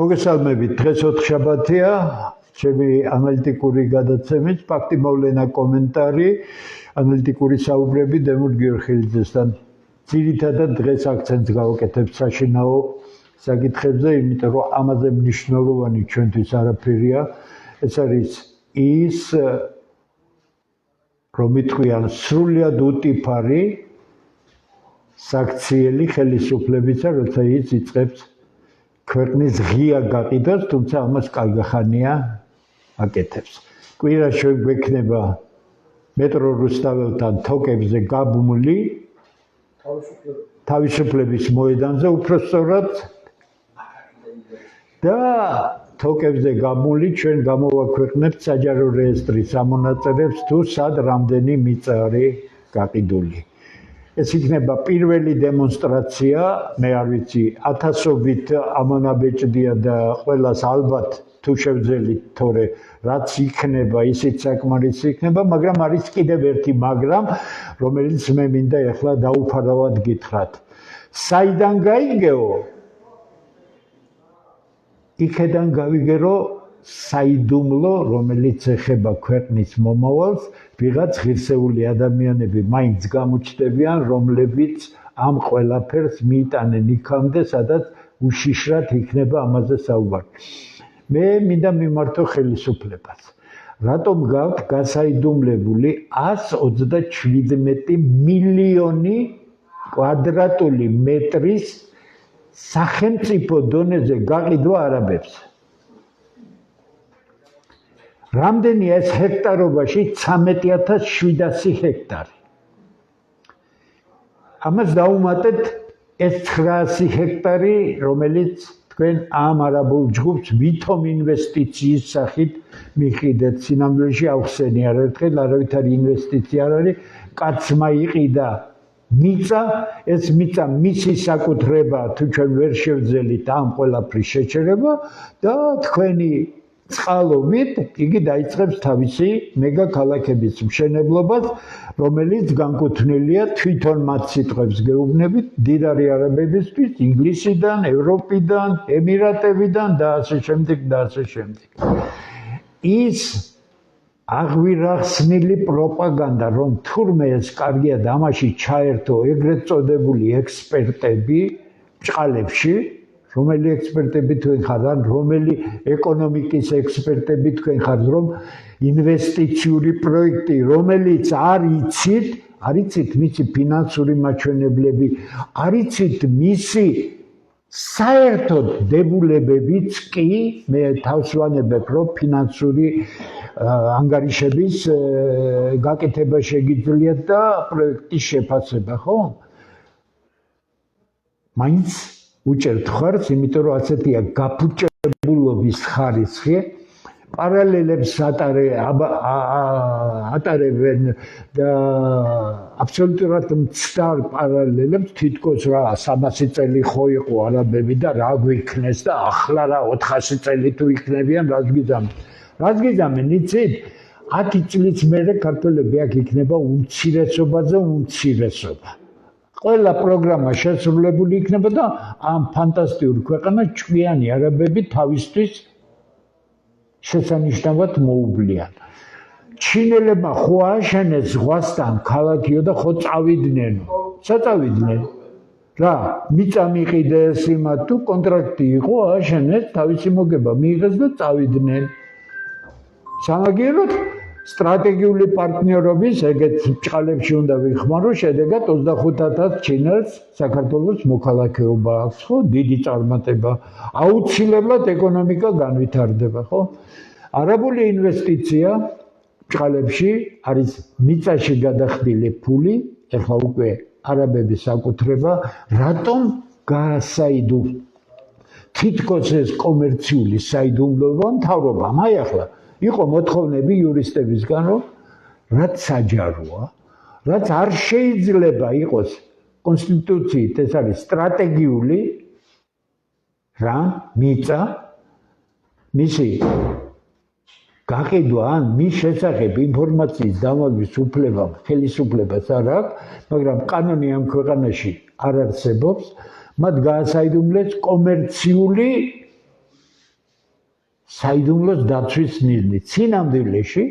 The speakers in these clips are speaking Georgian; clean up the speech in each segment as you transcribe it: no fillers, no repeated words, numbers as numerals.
მოგესალმებით, დღეს ოთხშაბათია, ჩემი ანალიტიკური გადაცემით, ფაქტი მოვლენა კომენტარი, ანალიტიკური საუბრები დემურ გიორხელიძესთან. ძირითადად დღეს აქცენტს გავაკეთებ საშინაო საკითხებზე, იმიტომ რომ ამაზე მნიშვნელოვანი ჩვენთვის არაფერია. ეს არის ის, რომ იტყვიან სრულიად უტიფარი საქციელი ხელისუფლებისა, როცა ის იწყებს ქვეყნის ღია გაყიდვას, თუმცა ამას კალგახანია აკეთებს. კვირა ჩვენ გვექნება მეტრო რუსთაველთან თოკებზე გაბმული თავისუფლების მოედანზე უფრო სწორად და თოკებზე გაბმული ჩვენ გამოვაქვეყნებთ საჯარო რეესტრის ამონაწერებს თუ სად რამდენი მიწა არის გაყიდული. ეს იქნება პირველი დემონსტრაცია, მე არ ვიცი, ათასობით ამონაბეჭდია და ყველას ალბათ თუ შევძელით, თორე რაც იქნება, ისიც საკმარისი იქნება, მაგრამ არის კიდევ ერთი მაგრამ, რომელიც მე მინდა ეხლა დაუფარავად გითხრათ. საიდან გაიგეო? იქედან გავიგერო საიდუმლო, რომელიც ეხება ქვეყნის მომავალს, ვიღაც ღირსეული ადამიანები მაინც გამოჩნდებიან, რომლებიც ამ ყველაფერს მიიტანენ იქამდე, სადაც უშიშრად იქნება ამაზე საუბარი. მე მინდა მიმართო ხელისუფლებას. რატომ გაქვთ გასაიდუმლებული 127 მილიონი კვადრატული მეტრის სახელმწიფო დონეზე გაყიდვა არაბებს? რამდენია ეს ჰექტარობაში? 13700 ჰექტარი. ამას დაუმატეთ ეს 900 ჰექტარი, რომელიც თქვენ ამ არაბულ ჯგუფს ვითომ ინვესტიციის სახით მიყიდეთ. სინამდვილეში ახსენე არაერთხელ, არავითარი ინვესტიცია არ არის, კაცმა იყიდა მიწა, ეს მიწა მისი საკუთრება, თუ ჩვენ ვერ შევძელით ამ ყველაფრის შეჩერება და თქვენი წყალობით იგი დაიწყებს თავისი მეგა ქალაქების მშენებლობას, რომელიც განკუთვნილია თვითონ მათ სიტყვებს გეუბნებით მდიდარი არაბებისთვის, ინგლისიდან, ევროპიდან, ემირატებიდან და ასე შემდეგ და ასე შემდეგ. ის აღვირახსნილი პროპაგანდა, რომ თურმე ეს კარგია და ამაში ჩაერთო ეგრეთ წოდებული ექსპერტები ბჭყალებში, რომელი ექსპერტები თქვენ ხართ, ან რომელი ეკონომიკის ექსპერტები თქვენ ხართ, რომ ინვესტიციური პროექტი, რომელიც არ იცით მისი ფინანსური მაჩვენებლები, არ იცით მისი საერთოდ დებულებებიც კი, მე თავს ვანებებ, რომ ფინანსური ანგარიშების გაკეთება შეგიძლიათ და პროექტის შეფასება, ხო? მაინც უჭერთ ხარს, იმიტომ რომ ასეთია გაფუჭებულობის ხარისხი, პარალელებს ატარებენ და აბსოლუტურად მცდარ პარალელებს, თითქოს რა 300 წელი ხო იყო არაბები და რა გვიქნეს და ახლა რა 400 წელი თუ იქნებიან, რას გიზამენ, იცით? 10 წლის მერე ქართველები აქ იქნება უმცირესობაზე უმცირესობა. ყველა პროგრამა შესრულებული იქნება და ამ ფანტასტიკურ ქვეყანას ჭკვიანი არაბები თავისთვის შესანიშნავად მოუვლიან. ჩინელებმა ხო ააშენეს ზღვასთან ქალაქიო და ხო წავიდნენ. საწავიდნენ. რა, მიწა მიყიდეს იმათ თუ კონტრაქტი იყო, ააშენეს, თავისი მოგება მიიღეს და წავიდნენ. სამაგიეროდ სტრატეგიული პარტნიორობის ეგეთ ბჭყალებში უნდა ვიხმარო, შედეგად 25000 ჩინელს საქართველოს მოქალაქეობა აქვს, ხო? დიდი წარმატება. აუცილებლად ეკონომიკა განვითარდება, ხო? არაბული ინვესტიცია ბჭყალებში არის მიწაში გადახდილი ფული, ეხლა უკვე არაბების საკუთრება, რატომ გაასაიდუმლო? თითქოს ეს კომერციული საიდუმლოა მთავრობამ. აი ახლა იყო მოთხოვნები იურისტებისგან, რომ რაც საჯაროა, რაც არ შეიძლება იყოს კონსტიტუციით, ეს არის სტრატეგიული რა მიწა, მისი გაყიდვა ან მის შესახებ ინფორმაციის დამაგვის უფლებამ ხელისუფლებას არ აქვს, მაგრამ კანონი ამ ქვეყანაში არ არსებობს, მათ გაასაიდუმლეს კომერციული საიდუმლოს დაცვის მიზნით. წინამძღოლში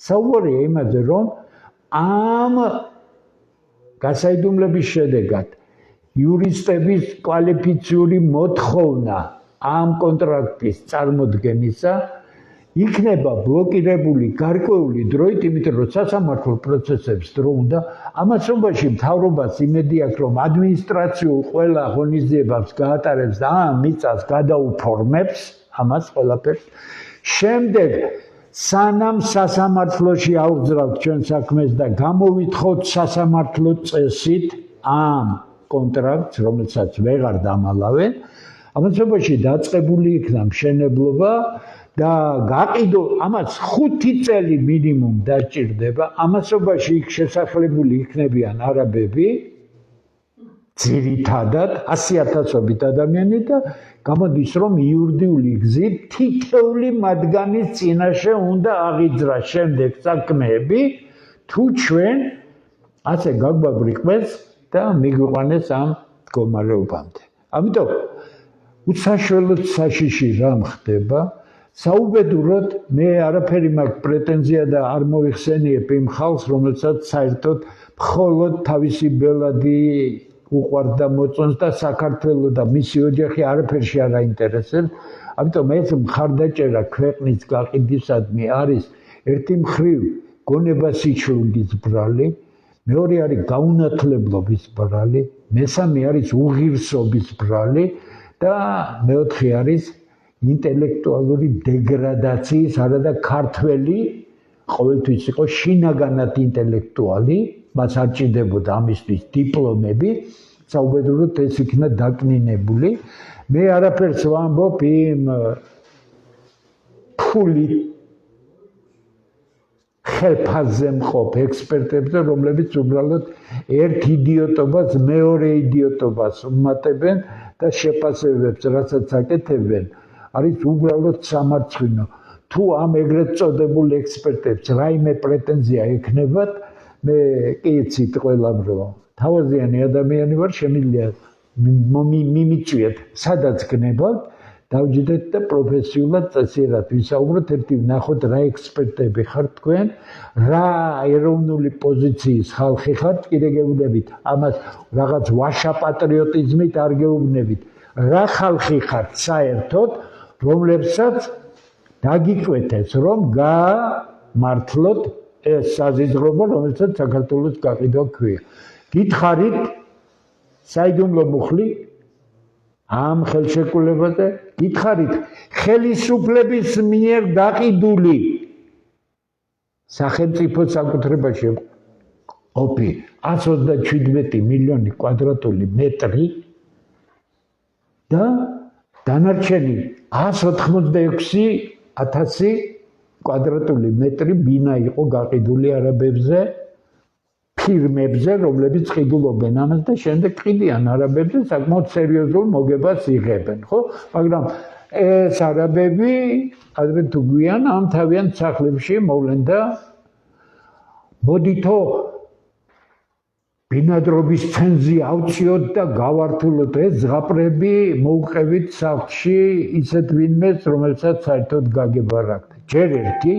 საუბარია იმაზე, რომ ამ გასაიდუმლების შედეგად იურისტების კვალიფიციური მოთხოვნა ამ კონტრაქტის წარმოდგენისა იქნება ბლოკირებული გარკვეული დროით, იმიტომ რომ სასამართლო პროცესებს დრო უნდა. ამასობაში მთავრობას იმედი აქვს, რომ ადმინისტრაციულ ყველა ღონისძიებებს გაატარებს და ამ მიწას გადაუფორმებს ამას ყველაფერს. შემდეგ სანამ სასამართლოში ავძრავთ ჩვენ საქმეს და გამოვითხოვთ სასამართლო წესით ამ კონტრაქტს, რომელსაც ვეღარ დამალავენ, ამასობაში დაწყებული იქნა მშენებლობა და გაყიდო ამას 5 წელი მინიმუმ დაჭირდება. ამასობაში იქ შესახლებული იქნებიან არაბები, ძირითადად 100,000-ობით ადამიანი და გამოდის რომ იურიდიული გზით თითოეული მათგანის წინაშე უნდა აღიძრას შემდეგ საქმეები თუ ჩვენ ასე გაგვაბრიყვეს და მიგვიყვანეს ამ მდგომარეობამდე. ამიტომ უსაშველოდ საშიში რამ ხდება საუბედუროდ მე არაფერი მაქვს პრეტენზია და არ მოიხსენიებ იმ ხალხს რომელსაც საერთოდ მხოლოდ თავისი ბელადი უყვარდა მოწონს და საქართველოს და მისი ოჯახი არაფერში არ აინტერესებს. ამიტომ ეს მხარდაჭერა ქვეყნის გაყიდვისადმი არის ერთი მხრივ გონება სიჩვეულის ბრალი, მეორე არის გაუნათლებლობის ბრალი, მესამე არის უღირსობის ბრალი და მეოთხე არის ინტელექტუალური დეგრადაციის, არადა ქართველი ყოველთვის იყო შინაგანად ინტელექტუალი, მას არ ჭირდებოდა ამისთვის დიპლომები, საუბედუროდ ეს იქნა დაკნინებული. მე არაფერს ვამბობ იმ ფული ხელფასზე მყოფ ექსპერტებზე, რომლებიც უბრალოდ ერთ იდიოტობას მეორე იდიოტობას უმატებენ და შეფასებებს, რასაც აკეთებენ, არის უბრალოდ სამარცხვინო. თუ ამ ეგრეთ წოდებულ ექსპერტებს რაიმე პრეტენზია ექნებათ, მე კი იცით ყველამ რომ თავაზიანი ადამიანი ვარ, შემიძლია მიმიწვიეთ, სადაც გნებავთ, დავჯდეთ და პროფესიულად წესიერად ვისაუბროთ, ერთი ვნახოთ რა ექსპერტები ხართ თქვენ, რა ეროვნული პოზიციის ხალხი ხართ, კიდე გეუბნებით, ამას რაღაც ვაშა პატრიოტიზმით არ გეუბნებით, რა ხალხი ხართ საერთოდ, რომლებსაც დაგიკვეთეს, რომ გამართლოთ ეს საზიზღრობა, რომელსაც საქართველოს გაყიდვა ქვია. გითხარით საიდუმლო მუხლი ამ ხელშეკრულებაზე, გითხარით ხელისუფლების მიერ დაყიდული სახელმწიფო საკუთრებაში ყოფი 127 მილიონი კვადრატული მეტრი და დანარჩენი 186,000 კვადრატული მეტრი ბინა იყო გაყიდული არაბებზე, ფირმებზე, რომლებიც ყიდულობენ ამას და შემდეგ ყიდიან არაბებზე, საკმაოდ სერიოზულ მოგებას იღებენ, ხო? მაგრამ ეს არაბები ადრე თუ გვიან ამ თავიანთ სახლებში მოვლენ და მოდითო ბინადრობის ცენზი ავწიოთ და გავართულოთ ეს ზღაპრები მოუყევით სახლში ისეთ ვინმეს, რომელსაც საერთოდ გაგება არ აქვს. ჯერ ერთი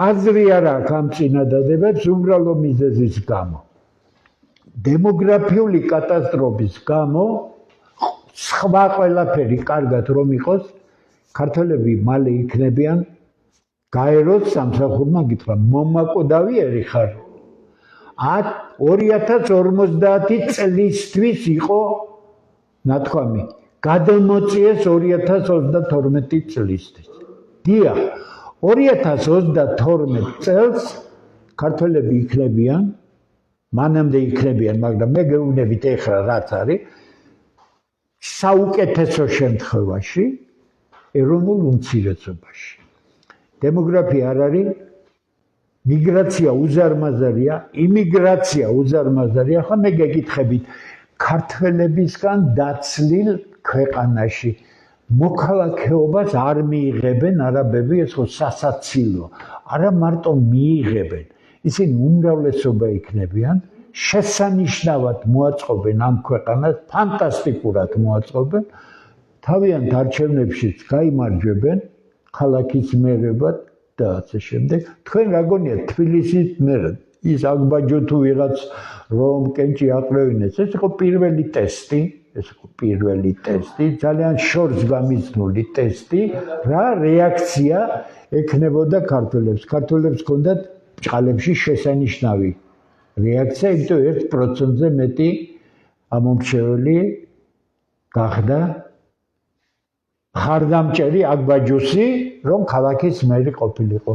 აზრი არ აქვს ამ წინადადებებს უბრალო მიზეზის გამო. დემოგრაფიული კატასტროფის გამო სხვა ყველაფერი კარგად რომ იყოს, ქართველები მალე იქნებიან გაეროს სამსახურმა გითხრა, მომაკვდავიერი ხარ. 2050 წლისთვის იყო ნათქვამი, გადამოწიეს 2032 წლისთვის. დიახ, 2032 წელს ქართველები იქნებიან, მანამდე იქნებიან, მაგრამ მე გეუბნებით ეხლა რაც არის, საუკეთესო შემთხვევაში ეროვნულ უმცირესობაში. დემოგრაფია არ არის, მიგრაცია უზარმაზარია, იმიგრაცია უზარმაზარია, ხო მე გეკითხებით, ქართველებისგან დაცლილ ქვეყანაში მოქალაქეობას არ მიიღებენ არაბები, ეს ხო სასაცილო. არა მარტო მიიღებენ, ისინი უმრავლესობა იქნებიან, შესანიშნავად მოაწყობენ ამ ქვეყანას, ფანტასტიკურად მოაწყობენ, თავიანთ არჩევნებშიც გაიმარჯვებენ ქალაქის მერებად და ასე შემდეგ. თქვენ რა გონიათ თბილისის მერად ის აგბაჯო თუ ვიღაც რომ კენჭი აყრევინეს ეს იყო პირველი ტესტი ძალიან შორს გამიზნული ტესტი რა რეაქცია ექნებოდა ქართველებს ჰქონდათ ბჭყალებში შესანიშნავი რეაქცია იმიტომ 1%-ზე მეტი ამომრჩეველი გახდა ხარდამჭერი აგბაჯოსი რომ ქალაქის მერი ყოფილიყო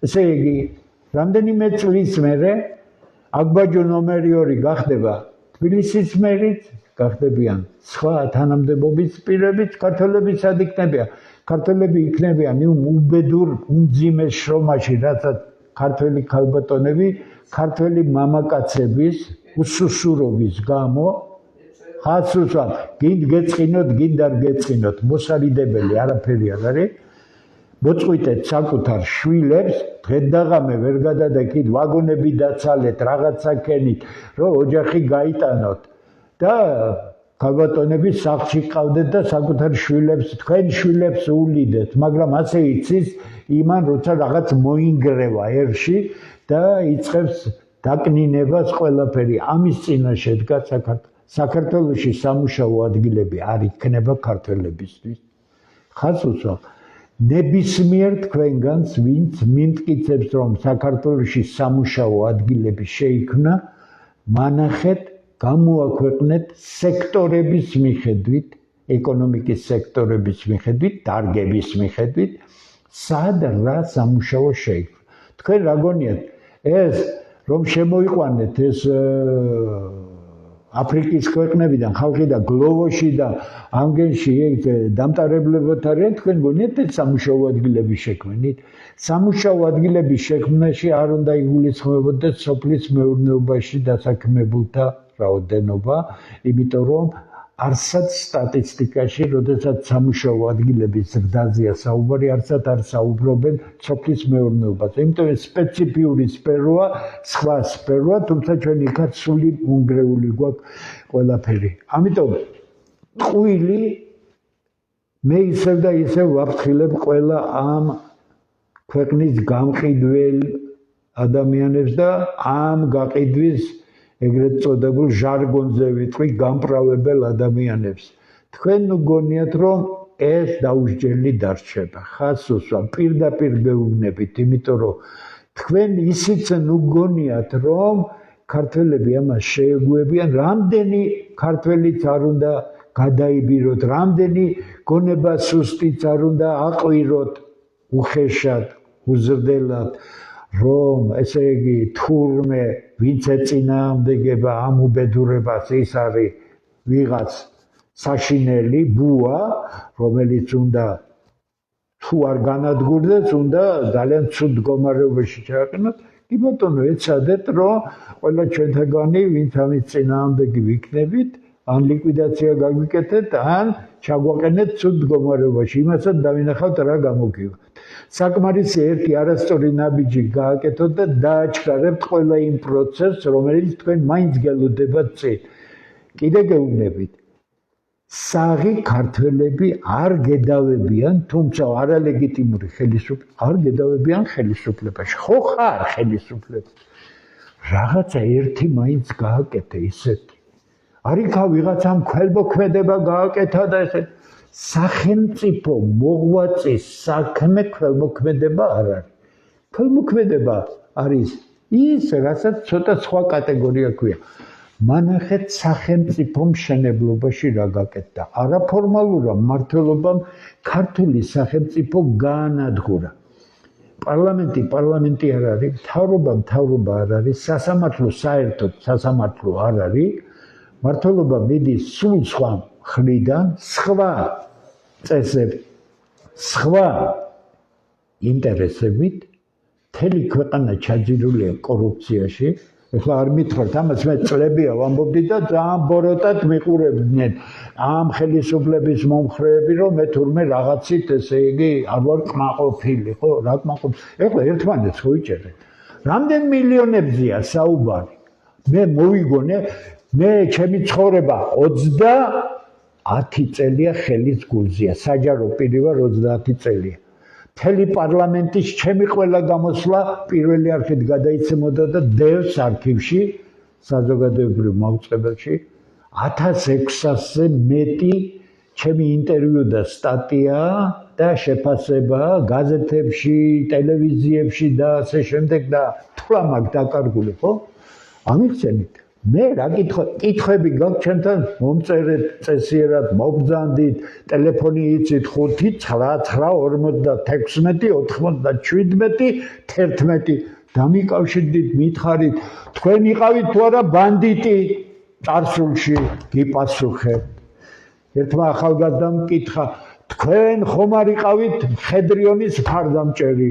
ესე იგი რამდენიმე წლის მერე აგბაჯო ნომერი 2 გახდება თბილისის მერიც გახდებიან სხვა თანამდებობის პირებიც ქართველები სად იქნებიან ქართველები იქნებიან უბედურ უმძიმეს შრომაში რასაც ქართველი ქალბატონები ქართველი მამაკაცების უსუსურობის გამო ხაც უსვამთ გინდ გეწყინოთ გინდ არ გეწყინოთ მოსარიდებელი არაფერი არ არის მოწყვიტეთ საკუთარ შვილებს დღედაღამე ვერ გადადეკით ვაგონები დაცალეთ რაღაცა ქენით რომ ოჯახი გაიტანოთ და ქალბატონები სახლში ყავდეთ და საკუთარ შვილებს თქვენ შვილებს უვლიდეთ მაგრამ ასე იცის იმან როცა რაღაც მოინგრევა ერში და იწყებს დაკნინებას ყველაფერი ამის წინაშე დგა საქართველოში სამუშაო ადგილები არ იქნება ქართველებისთვის ხას უსვამ ნებისმიერ თქვენგანს ვინც მიმტკიცებს რომ საქართველოში სამუშაო ადგილები შეიქმნა მანახეთ გამოაქვეყნეთ სექტორების მიხედვით ეკონომიკის სექტორების მიხედვით დარგების მიხედვით სად რა სამუშაო შეიქმნა თქვენ რა გონიათ ეს რომ შემოიყვანეთ ეს აფრიკის ქვეყნებიდან ხალხი და გლოვოში და ანგენში დამტარებლებად არიან თქვენ გონიათ ეს სამუშაო ადგილების შექმნით სამუშაო ადგილების შექმნაში არ უნდა იგულისხმებოდეს სოფლის მეურნეობაში დასაქმებულთა რაოდენობა იმიტომ რომ არსად სტატისტიკაში როდესაც სამუშაო ადგილების ზრდაზეა საუბარი არსად არ საუბრობენ სოფლის მეურნეობაზე იმიტომ ეს სპეციფიური სფეროა სხვა სფეროა თუმცა ჩვენ იქაც სული უნგრეული გვაქვს ყველაფერი ამიტომ ტყუილი მე ისევ და ისევ ვაფრთხილებ ყველა ამ ქვეყნის გამყიდველ ადამიანებს და ამ გაყიდვის ეგრეთ წოდებულ ჟარგონზე ვიტყვი გამправებელ ადამიანებს. თქვენ გონიათ რომ ეს დაუსჯელი დარჩება. ხას უსვამ პირდაპირ გეუბნებით, იმიტომ რომ თქვენ ისიც გონიათ რომ ქართველები ამას შეეგუებიან, რამდენი ქართველიც არ უნდა გადაიბიროთ, რამდენი გონება სუსტიც არ უნდა აყვიროთ უხეშად, უზრდელად. რომ ესე იგი თურმე ვინც ეწინააღმდეგება ამ უბედურებას ის არის ვიღაც საშინელი ბუა რომელიც უნდა თუ არ განადგურდეს უნდა ძალიან ცუდ მდგომარეობაში ჩააყენოთ კი ბატონო ეცადეთ რომ ყველა ჩვენთაგანი ვინც ამის წინააღმდეგი ვიქნებით ან ლიკვიდაცია გაგვიკეთეთ ან ჩაგვაყენეთ ცუდ მდგომარეობაში იმასაც დავინახავთ რა გამოგივათ საკმარისი ერთი არასწორი ნაბიჯი გააკეთოთ და დააჩქარებთ ყველა იმ პროცესს რომელიც თქვენ მაინც გელოდებათ წინ კიდე გეუბნებით საღი ქართველები არ გედავებიან თუმცა არალეგიტიმური ხელისუფლება არ გედავებიან ხელისუფლებაში ხო ხარ ხელისუფლება რაღაცა ერთი მაინც გააკეთე ისეთი არიქა ვიღაცამ ქველმოქმედება გააკეთა და ესე სახელმწიფო მოღვაწის საქმე ქველმოქმედება არ არის. ქველმოქმედება არის ის, რასაც ცოტა სხვა კატეგორია ქვია. მანახეთ სახელმწიფო მშენებლობაში რა გაკეთდა. არაფორმალურა მმართველობამ ქართული სახელმწიფო გაანადგურა. პარლამენტი არ არის, მთავრობა არ არის, სასამართლო საერთოდ სასამართლო არ არის. მმართველობა მიდის სულ სხვა მხრიდან, სხვა წესებით, სხვა ინტერესებით, მთელი ქვეყანა ჩაძირულია კორუფციაში. ეხლა არ მითხრათ ამას მე წლებია ვამბობდი და ძალიან ბოროტად მიყურებდნენ ამ ხელისუფლების მომხრეები რომ მე თურმე რაღაცით ესე იგი არ ვარ კმაყოფილი, ხო? რა კმაყოფილი? ეხლა ერთმანეთს ხო იჭერენ. რამდენ მილიონებზეა საუბარი? მე მოვიგონე მე ჩემი ცხოვრება 10 წელია ხელის გულზია, საჯარო პირი ვარ 30 წელია. მთელი პარლამენტის ჩემი ყველა გამოსვლა პირველი არხით გადაიცემოდა და დევს არქივში, საზოგადოებრივ მაუწყებელში 1600-ზე მეტი ჩემი ინტერვიუ და სტატია და შეფასება გაზეთებში, ტელევიზიებში და ასე შემდეგ და თუ რა მაგ დაკარგული ხო? ამიხსენით. მე რა კითხვები გაქვთ ჩვენთან მომწერეთ წესიერად მოგბრძანდით ტელეფონი იცით 5999697 დამიკავშირდით მითხარით თქვენ იყავით თუ არა ბანდიტი წარსულში გიპასუხებთ ერთმა ახალგაზრდამ მკითხა თქვენ ხომ არ იყავით მხედრიონის მხარდამჭერი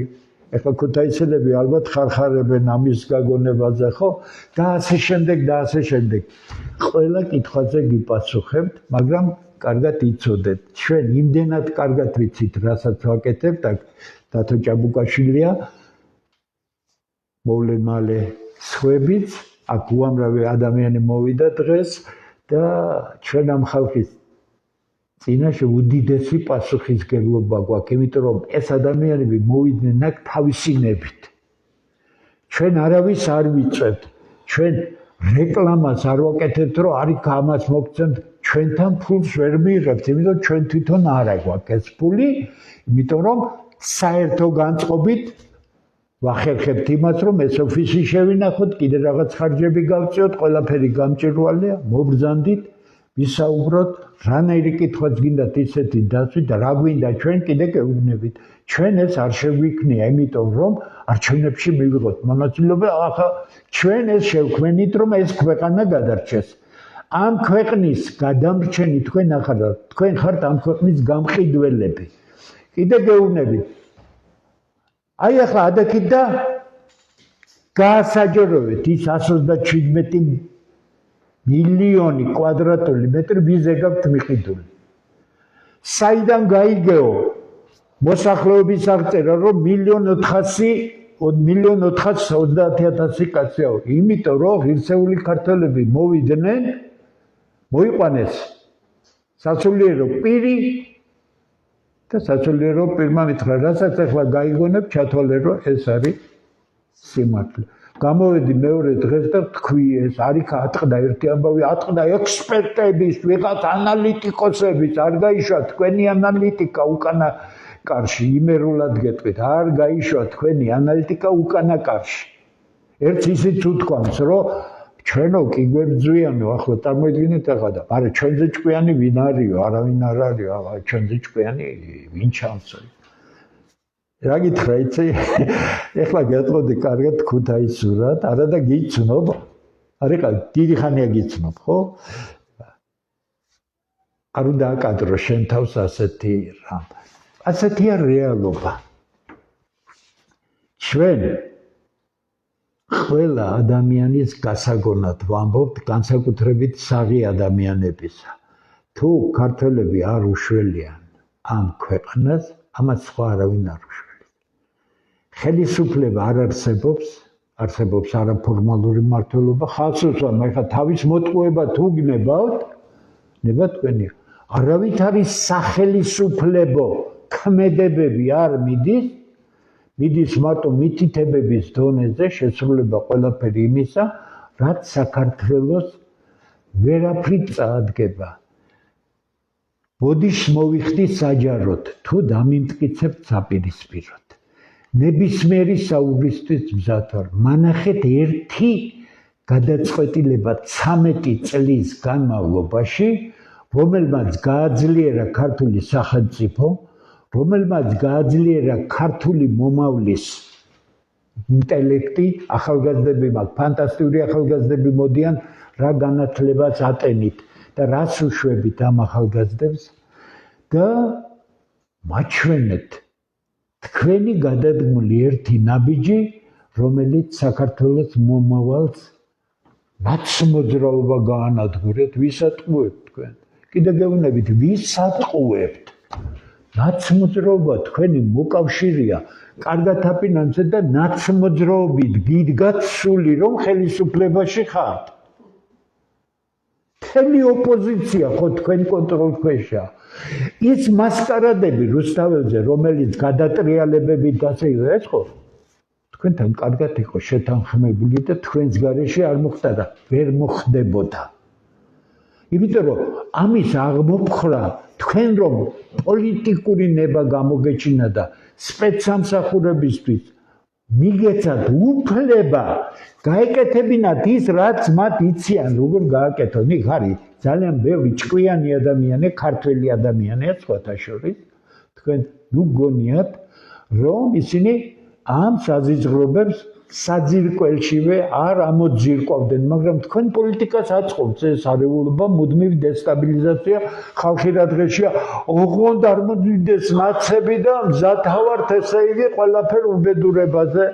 ეხლა ქუთაისელები ალბათ ხარხარებენ ამის გაგონებაზე ხო და ასე შემდეგ ყველა კითხვაზე გიპასუხებთ მაგრამ კარგად იცოდეთ ჩვენ იმდენად კარგად ვიცით რასაც ვაკეთებთ აქ დათო ჭაბუკაშვილია მოვლენ მალე სხვებიც აქ უამრავი ადამიანი მოვიდა დღეს და ჩვენ ამ ხალხის წინაშე უდიდესი პასუხისგებლობა გვაქვს, იმიტომ რომ ეს ადამიანები მოვიდნენ აქ თავისი ნებით. ჩვენ არავის არ ვიწევთ, ჩვენ რეკლამას არ ვაკეთებთ, რომ არიქ ამას მოგცემთ, ჩვენთან ფულს ვერ მიიღებთ, იმიტომ ჩვენ თვითონ არ აგვაქვს ეს ფული, იმიტომ რომ საერთო განწყობით ვახერხებთ იმას, რომ ეს ოფისი შევინახოთ, კიდე რაღაც ხარჯები გავწიოთ, ყველაფერი გამჭირვალეა, მობრძანდით ვისაუბროთ, რანაირი კითხვაც გინდათ ისეთი დაცვით და რა გვინდა ჩვენ კიდე გეუბნებით. ჩვენ ეს არ შეგვიქნია, იმიტომ რომ არჩევნებში მივიღოთ მონაწილეობა, ახლა ჩვენ ეს შევქმნით, რომ ეს ქვეყანა გადარჩეს. ამ ქვეყნის გადამრჩენი თქვენ ახლა თქვენ ხართ ამ ქვეყნის გამყიდველები. კიდე გეუბნებით. აი ახლა ადაკით და გაასაჯაროვეთ ის 137 მილიონი კვადრატული მეტრი ვიზე გაქვთ მიყიდული. საიდან გაიგეო მოსახლეობის აღწერა რომ 1,430,000 კაცია. იმიტომ რომ ღირსეული ქართველები მოვიდნენ მოიყვანეს სასულიერო პირი და სასულიერო პირმა მითხრა რასაც ახლა გაიგონებ ჩათვალე რომ ეს არის სიმართლე. გამოვედი მეორე დღეს და თქვი ეს არიქ ატყდა ერთი ამბავი ატყდა ექსპერტების ვიღაც ანალიტიკოსების არ გაიშვა თქვენი ანალიტიკა უკანა კარში იმერულად გეტყვით არ გაიშვა თქვენი ანალიტიკა უკანა კარში ერთ ისიც უთქვამს რომ ჩვენო კი გვებძვიანო ახლა წარმოიდგინეთ ახლა და არა ჩვენზე ჭკვიანი ვინ არისო არავინ არ არისო ახლა ჩვენზე ჭკვიანი ვინ ჩამწო რა გითხრა იცი ეხლა გეტყოდი კარგად ქუთაისურად არა და გიცნობ არიყა დიდი ხანია გიცნობ ხო არ უნდა აკადრო შენ თავს ასეთი რამ ასეთია რეალობა ჩვენ ყველა ადამიანის გასაგონად ვამბობთ განსაკუთრებით საღი ადამიანებისა თუ ქართველები არ უშველიან ამ ქვეყანას ამას სხვა არავინ არ უშველებს ხელისუფლება არ არსებობს არაფორმალური მმართველობა ხალხს უსვამ ეხლა თავის მოტყუება თუ გნებავთ ნება თქვენი არავით არის სახელისუფლებო ქმედებები არ მიდის მარტო მითითებების დონეზე შესრულება ყველაფერი იმისა რაც საქართველოს ვერაფრით წაადგება ბოდიშს მოვიხდი საჯაროდ თუ დამიმტკიცებთ საპირისპიროდ ნებისმიერი საუბრისთვის მზად ვარ მანახეთ ერთი გადაწყვეტილება 13 წლის განმავლობაში რომელმაც გააძლიერა ქართული სახელმწიფო რომელმაც გააძლიერა ქართული მომავლის ინტელექტი ახალგაზრდები მაგ ფანტასტიკური ახალგაზრდები მოდიან რა განათლებას ატენით და რას უშვებით ამ ახალგაზრდებს და მაჩვენეთ თქვენი გადადგმული ერთი ნაბიჯი რომელიც საქართველოს მომავალს ნაცმოძრაობა გაანადგურეთ ვისატყუებთ თქვენ კიდე გეუბნებით ვისატყუებთ ნაცმოძრაობა თქვენი მოკავშირეა კარგად აფინანსეთ და ნაცმოძრაობით გიდგათ სული რომ ხელისუფლებაში ხართ მთელი ოპოზიცია ხო თქვენ კონტროლ ქვეშა. ის მასკარადები რუსთაველზე, რომელიც გადატრიალებებით ასე ეს ხო თქვენთან კარგად იყო შეთანხმებული და თქვენს გარეშე არ მოხდა და ვერ მოხდებოდა. იმიტომ რომ ამის აღმოფხრა თქვენ რომ პოლიტიკური ნება გამოგეჩინა და სპეცსამსახურებისთვის მიგეცათ უფლება გაეკეთებინათ ის რაც მათ იციან როგორ გააკეთონ. იქ არის ძალიან ბევრი ჭკვიანი ადამიანი, ქართველი ადამიანია სხვათა შორის. თქვენ ნუ გონიათ რომ ისინი ამ საზიზღრობებს საძირკველშივე არ ამოძირკვავდნენ, მაგრამ თქვენ პოლიტიკას აწყობთ ეს არეულობა, მუდმივი დესტაბილიზაცია, ხალხი რა დღეშია, ოღონდ არ მოძიდეს ნაცები და მზათავართ ესე იგი ყველაფერ უბედურებაზე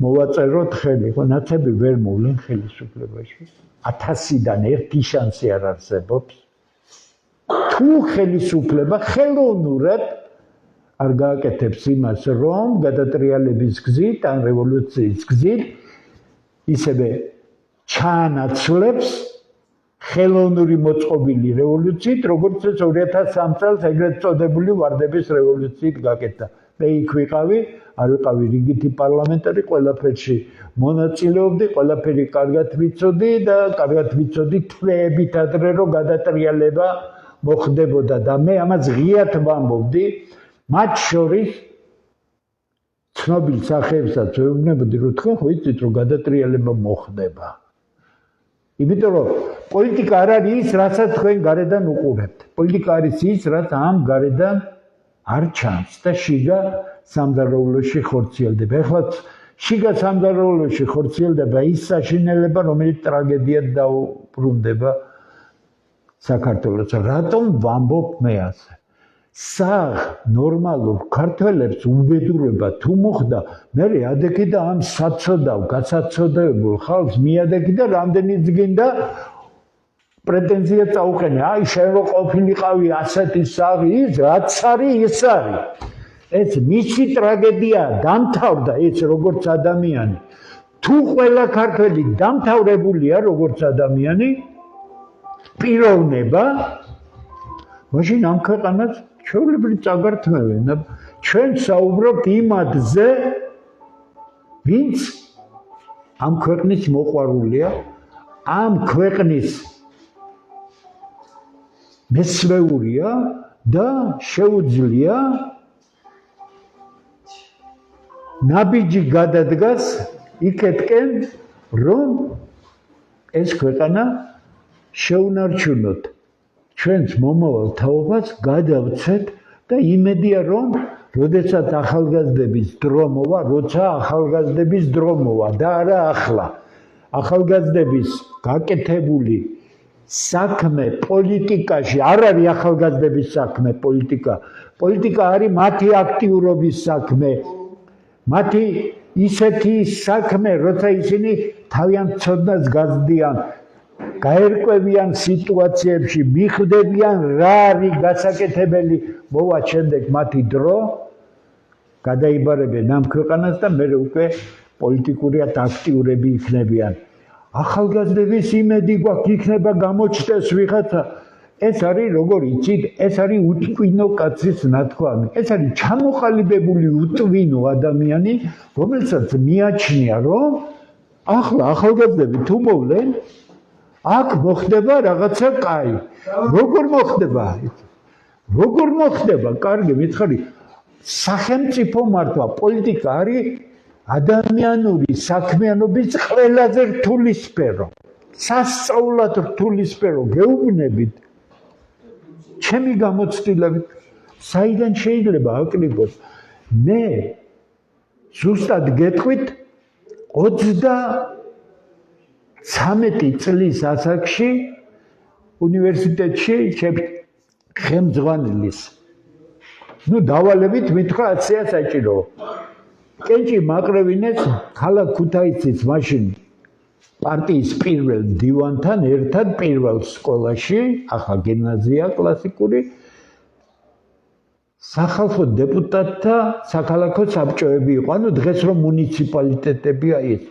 მოვაწეროთ ხელი. ხო, ნაცები ვერ მოვლენ ხელისუფლებაში. 1000-დან ერთი შანსი არ არსებობს. თუ ხელისუფლება ხელოვნურად არ გააკეთებს იმას, რომ გადატრიალების გზით ან რევოლუციის გზით ისევე ჩაანაცვლებს ხელოვნური მოწყობილი რევოლუციით, როგორც ეს 2003 წელს ეგრეთ წოდებული ვარდების რევოლუციით გაკეთდა. მე იქ ვიყავი, არ ვიყავი რიგითი პარლამენტარი, ყველაფერში მონაწილეობდი, ყველაფერი კარგად ვიცოდი და კარგად ვიცოდი თვეებით ადრე რომ გადატრიალება მოხდებოდა და მე ამას ღიად ვამბობდი. მათ შორის ცნობილ სახეებსაც ვეუბნებოდი რომ თქვენ ხო იცით რომ გადატრიალება მოხდება. იმიტომ რომ პოლიტიკა არ არის ის, რასაც თქვენ გარედან უყურებთ. პოლიტიკა არის ის, რაც ამ გარედან არ ჩანს და შიგა სამზარეულოში ხორციელდება. ეხლა შიგა სამზარეულოში ხორციელდება ის საშინელება, რომელიც ტრაგედიად დაუბრუნდება საქართველოს. რატომ ვამბობ მე ასე? საღ ნორმალურ ქართველებს უბედურება თუ მოხდა, მე ადექი და ამ საცოდავ, გასაცოდებულ ხალხს მიადექი და რამდენიც გინდა პრეტენზია წაუყენე. აი შენ რო ყოფილიყავი ასეთი საღი, ის რაც არის ის არის. ეს მისი ტრაგედია დამთავრდა ეს როგორც ადამიანი. თუ ყველა ქართველი დამთავრებულია როგორც ადამიანი, პიროვნება, მაშინ ამ ქვეყანას ჩვეულებრივ წაგართმევენ. ჩვენ საუბრობთ იმადზე, ვინც ამ ქვეყნის მოყვარულია, ამ ქვეყნის მესვეურია და შეუძლია ნაბიჯი გადადგას იქეთკენ, რომ ეს ქვეყანა შეუნარჩუნოთ. ჩვენს მომავალ თაობას გადავცეთ და იმედია რომ როდესაც ახალგაზრდების დრო მოვა, როცა ახალგაზრდების დრო მოვა და არა ახლა. ახალგაზრდების გაკეთებული საქმე პოლიტიკაში არ არის ახალგაზრდების საქმე პოლიტიკა. პოლიტიკა არის მათი აქტიურობის საქმე. მათი ისეთი საქმე, როცა ისინი თავიანთ ცოდნას გაზრდიან, გაერკვევიან სიტუაციებში, მიხვდებიან რა არის გასაკეთებელი, მოვა შემდეგ მათი დრო, გადაიბარებენ ამ ქვეყანას და მე უკვე პოლიტიკურად აქტიურები იქნებიან. ახალგაზრდების იმედი გვაქვს, იქნება გამოჩნდეს ვიღაცა. ეს არის როგორ იცით, ეს არის უტვინო კაცის ნათქვამი. ეს არის ჩამოყალიბებული უტვინო ადამიანი, რომელსაც მიაჩნია, რომ ახლა ახალგაზრდები თუ მოვლენ, აქ მოხდება რაღაცა კაი. როგორ მოხდება? როგორ მოხდება? კარგი, მითხარი, სახელმწიფო მართვა, პოლიტიკა არის ადამიანური საქმიანობის ყველაზე რთული სფერო. სასწაულად რთული სფერო. გეუბნებით ჩემი გამოცდილებით, საიდან შეიძლება აკრიბოს? მე ზუსტად გეტყვით 23 წლის ასაკში უნივერსიტეტში ხელმძღვანელის. ნუ დავალებით მითხრა 1000 საჭიროა. კენჭი მაყრევინეს ქალაქ ქუთაისის მაშინ პარტიის პირველ დივანთან ერთად პირველ სკოლაში, ახლა გიმნაზია კლასიკური, სახალხო დეპუტატთა საქალაქო საბჭოები იყო. ანუ დღეს რომ მუნიციპალიტეტებია ის.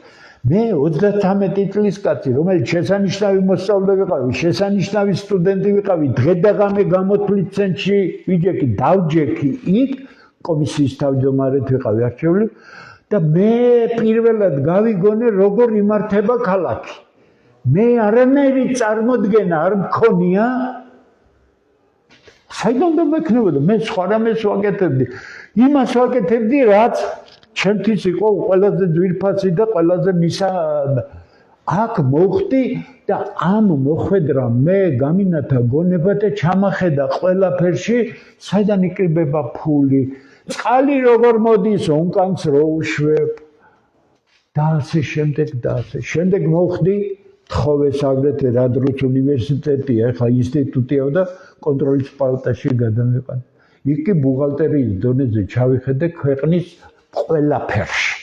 მე 33 წლის კაცი, რომელიც შესანიშნავი მოსწავლე ვიყავი, შესანიშნავი სტუდენტი ვიყავი, დღე და ღამე გამოთვლით ცენტრში ვიჯექი, დავჯექი იქ, კომისიის თავმჯდომარედ ვიყავი არჩეული და მე პირველად გავიგონე როგორ იმართება ქალაქი. მე არანაირი წარმოდგენა არ მქონია. საიდან დამექნებოდა? მე სხვა რამეს ვაკეთებდი. იმას ვაკეთებდი, რაც ჩემთვის იყო ყველაზე ძვირფასი და ყველაზე მისა აქ მოვხდი და ამ მოხვედრა მე გამინათა გონება და ჩამახედა ყველაფერში, საიდან იკრიბება ფული, წყალი როგორ მოდის, ონკანს რო უშვებ და ასე შემდეგ და ასე. შემდეგ მოვხდი თხოვეს აგრეთვე რადრუც უნივერსიტეტია, ახლა ინსტიტუტია და კონტროლის პალატაში გადამეყანა. იქ კი ბუღალტერიის დონეზე ჩავიხედე ქვეყნის ყველაფერში.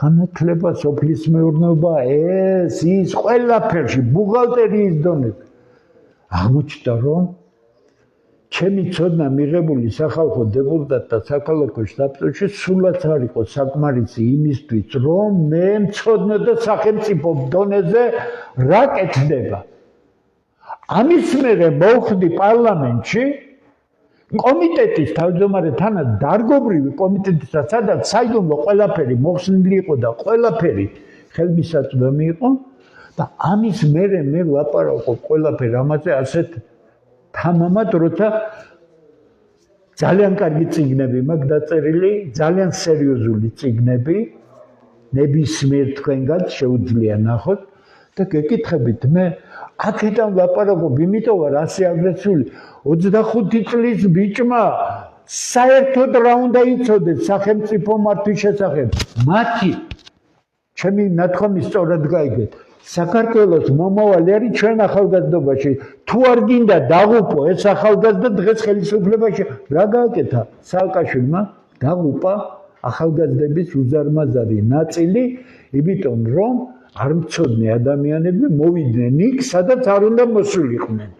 განათლება, სოფლის მეურნეობა, ეს ის ყველაფერში, ბუღალტერიის დონეზე. აღმოჩნდა, რომ ჩემი ცოდნა მიღებული სახალხო დეპუტატთა საქალაქო შტაბში სულაც არ იყო საკმარისი იმისთვის, რომ მე მცოდნე და სახელმწიფო დონეზე რა კეთდება. ამის მერე მოვხდი პარლამენტში კომიტეტის თავმჯდომარე თანაც დარგობრივი კომიტეტისა, სადაც საიდუმლო ყველაფერი მოხსნილი იყო და ყველაფერი ხელმისაწვდომი იყო და ამის მერე მე ვლაპარაკობ ყველაფერ ამაზე ასეთ თამამად, როცა ძალიან კარგი წიგნები მაქვს დაწერილი, ძალიან სერიოზული წიგნები, ნებისმიერ თქვენგან შეუძლია ნახოთ და გეკითხებით მე აქედან ვლაპარაკობ, იმიტომ რომ ასე აგრესიული 25 წლის ბიჭმა საერთოდ რა უნდა იცოდეს სახელმწიფო მართვის შესახებ. მათი ჩემი ნათქვამი სწორად გაიგეთ. საქართველოს მომავალი არის ჩვენ ახალგაზრდობაში. თუ არ გინდა დაღუპო ეს ახალგაზრდა დღეს ხელისუფლებაში რა გააკეთა? სააკაშვილმა დაღუპა ახალგაზრდების უზარმაზარი ნაწილი, იმიტომ რომ არ მცოდნე ადამიანები მოვიდნენ იქ, სადაც არ უნდა მოსულიყვნენ.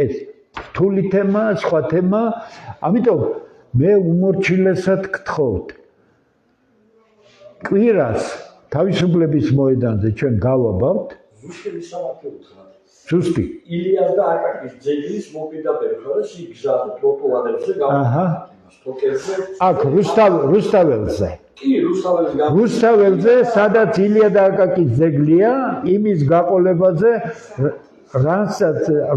ეს რთული თემა, სხვა თემა, ამიტომ მე უმორჩილესად გთხოვთ. კვირას თავისუფლების მოედანზე ჩვენ გავაბავთ. ზუსტი სამართლით. ზუსტი. ილიას და აკაკის ძეგლის მოპირდაპირე მხარეს იქ გზაზე ტროტუარებზე გავაბავთ. აქ რუსთაველზე. კი, რუსთაველზე, სადაც ილია და აკაკის ძეგლია, იმის გაყოლებაზე,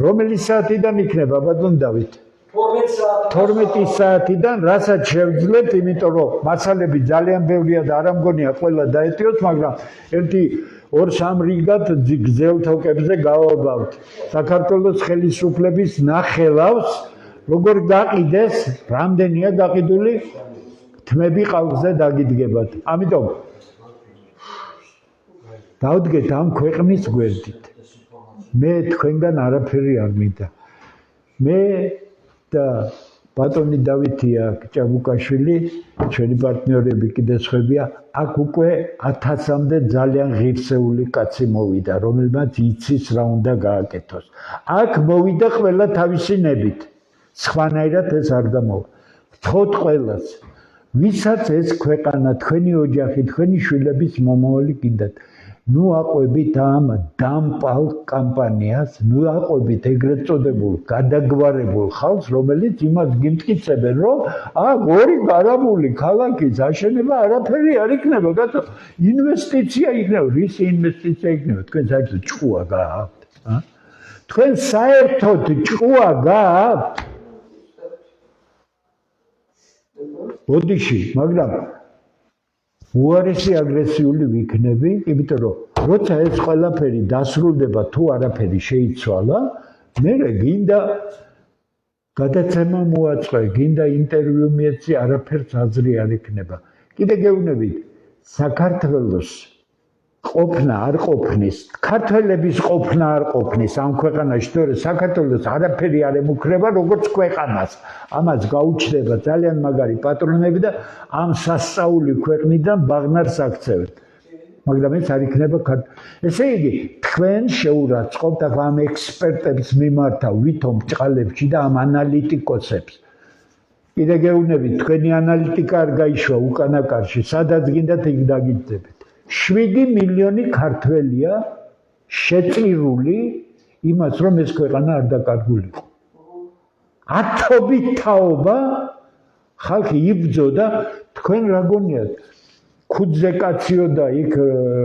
რომელი საათიდან იქნება, ბატონ დავით? 12 საათიდან, რასაც შევძლებთ, იმიტომ რომ მასალები ძალიან ბევრია და არ ამგონია ყველა დაეტიოთ, მაგრამ ერთი 2-3 რიგად გზელთოკებზე გავაბავთ. საქართველოს ხელისუფლების ნახელავს, როგორ გაყიდეს, რამდენია გაყიდული თმები ყავზე დაგიდგებათ. ამიტომ დავდგეთ ამ ქვეყნის გვერდით. მე თქვენგან არაფერი არ მინდა. მე და ბატონი დავითია ჭაბუკაშვილი, ჩვენი პარტნიორები კიდე სხვებია, აქ უკვე 1000-მდე ძალიან ღირსეული კაცი მოვიდა, რომელმაც იცის რა უნდა გააკეთოს. აქ მოვიდა ყველა თავისი ნებით. სხვანაირად ეს არ გამოვა. ვთხოვთ ყველას, ვისაც ეს ქვეყანა, თქვენი ოჯახი, თქვენი შვილების მომავალი გინდათ. ნუ აყვებით ამ დამპალ კამპანიას, ნუ აყვებით ეგრეთ წოდებულ გადაგვარებულ ხალხს, რომელიც იმას გიმტკიცებენ, რომ აქ ორი გარამული ქალაქის აშენება არაფერი არ იქნება, გასა ინვესტიცია იქნება, რისი ინვესტიცია იქნება, თქვენ საერთოდ ჭკუა გააქვთ, თქვენ საერთოდ ჭკუა გააქვთ? ბოდიში, მაგრამ უარესი აგრესიული ვიქნები, იმიტომ რომ როცა ეს ყველაფერი დასრულდება, თუ არაფერი შეიცვალა, მე გინდა გადაცემა მოაწყე, გინდა ინტერვიუ მიეცი, არაფერს აზრი არ იქნება. კიდე გეუბნებით, საქართველოს ყოფნა არ ყოფნის, ქართველების ყოფნა არ ყოფნის ამ ქვეყანაში, თორე საქართველოს არაფერი არ ემუქრება როგორც ქვეყანას. ამას გაუჩნდება ძალიან მაგარი პატრონები და ამ სასწაული ქვეყნიდან ბაღნარს აქცევენ. მაგრამ ეს არ იქნება ესე იგი, თქვენ შეურაცხყოფთ ამ ექსპერტებს მიმართავ, ვითომ ჭყალებში და ამ ანალიტიკოსებს. კიდე გეუბნებით, თქვენი ანალიტიკა არ გაიშვა უკანა კარში, სადაც გინდათ იქ დაგიძებით. 7 მილიონი ქართველია შეწირული იმას, რომ ეს ქვეყანა არ დაკარგულიყო. ათობით თაობა ხალხი იბრძოდა, თქვენ რა გონიათ? ქუდზე კაციოდა იქ,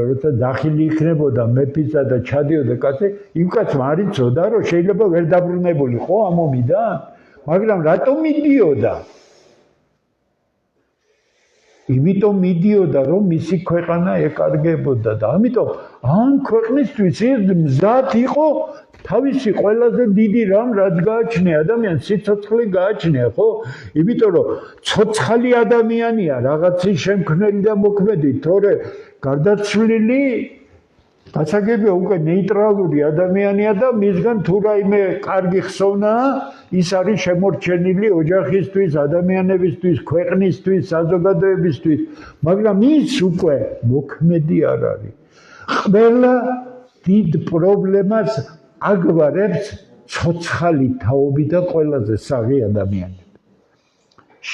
როცა დახილი იქნებოდა მეფისა და ჩადიოდა კაცი, იმ კაცმა არ იცოდა, რომ შეიძლება ვერ დაბრუნებულიყო ამ ომიდან, მაგრამ რატომ მიდიოდა? იმიტომ მიდიოდა, რომ მისი ქვეყანა ეკარგებოდა და ამიტომ ამ ქვეყნისთვის მზად იყო თავისი ყველაზე დიდი რამ, რაც გააჩნია ადამიანს, სიცოცხლე გააჩნია, ხო? იმიტომ რომ ცოცხალი ადამიანია, რაღაცის შემქმნელი და მოქმედი, თორე გარდაცვლილი გასაგებია უკვე ნეიტრალური ადამიანია და მისგან თუ რაიმე კარგი ხსოვნაა, ის არის შემორჩენილი ოჯახისთვის, ადამიანებისთვის, ქვეყნისთვის, საზოგადოებისთვის, მაგრამ ის უკვე მოქმედი არ არის. ყველა დიდ პრობლემას აგვარებს ცოცხალი თაობი და ყველაზე საღი ადამიანები.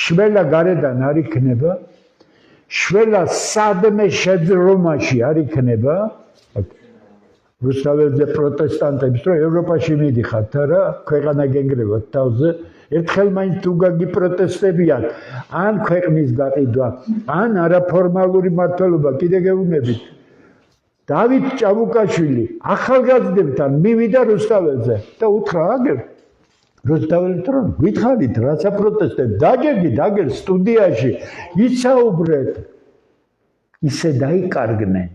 შველა გარედან არ იქნება, შველა სადმე შეძრომაში არ იქნება, რუსთაველზე პროტესტანტებს რომ ევროპაში მიდიხართ რა, ქვეყანა გენგრევათ თავზე, ერთხელ მაინც თუ გაგიპროტესტებიან, ან ქვეყნის გაყიდვა, ან არაფორმალური მმართველობა, კიდე გეუბნებით. დავით ჭაბუკაშვილი ახალგაზრდებთან მივიდა რუსთაველზე და უთხრა აგერ რუსთაველთან გითხარით რა საპროტესტებთ დაგერგით აგერ სტუდიაში ისაუბრეთ ისე დაიკარგნენ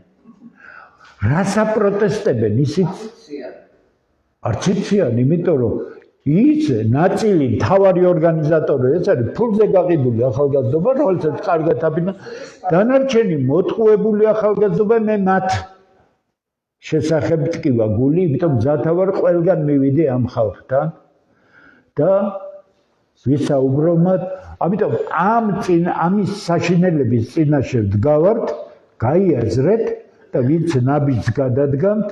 რა საპროტესტებენ ისიც არც იციან იმიტომ რომ ის ნაწილი თავარი ორგანიზატორი ეს არის ფულზე გაყიდული ახალგაზრდობა რომელსაც კარგად აფინა დანარჩენი მოტყუებული ახალგაზრდობა მე მათ შესახებ ტკივა გული, იმიტომ მზათავარ ყველგან მივიდე ამ ხალხთან და ვისაუბრო მათ, ამიტომ ამის საშინელების წინაშე ვდგავართ, გაიაზრეთ და ვინც ნაბიჯს გადადგამთ,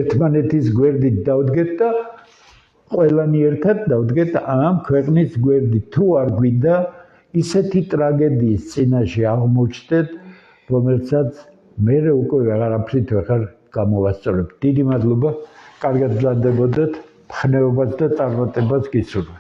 ერთმანეთის გვერდით დავდგეთ და ყველანი ერთად დავდგეთ ამ ქვეყნის გვერდით. თუ არ გვინდა ისეთი ტრაგედიის წინაშე აღმოჩნდეთ, რომელსაც მე უკვე აღარაფრით ვეღარ გამოვასწორებ. დიდი მადლობა, კარგად გლანდებოდეთ, ხნეობას და წარმატებას გისურვებთ.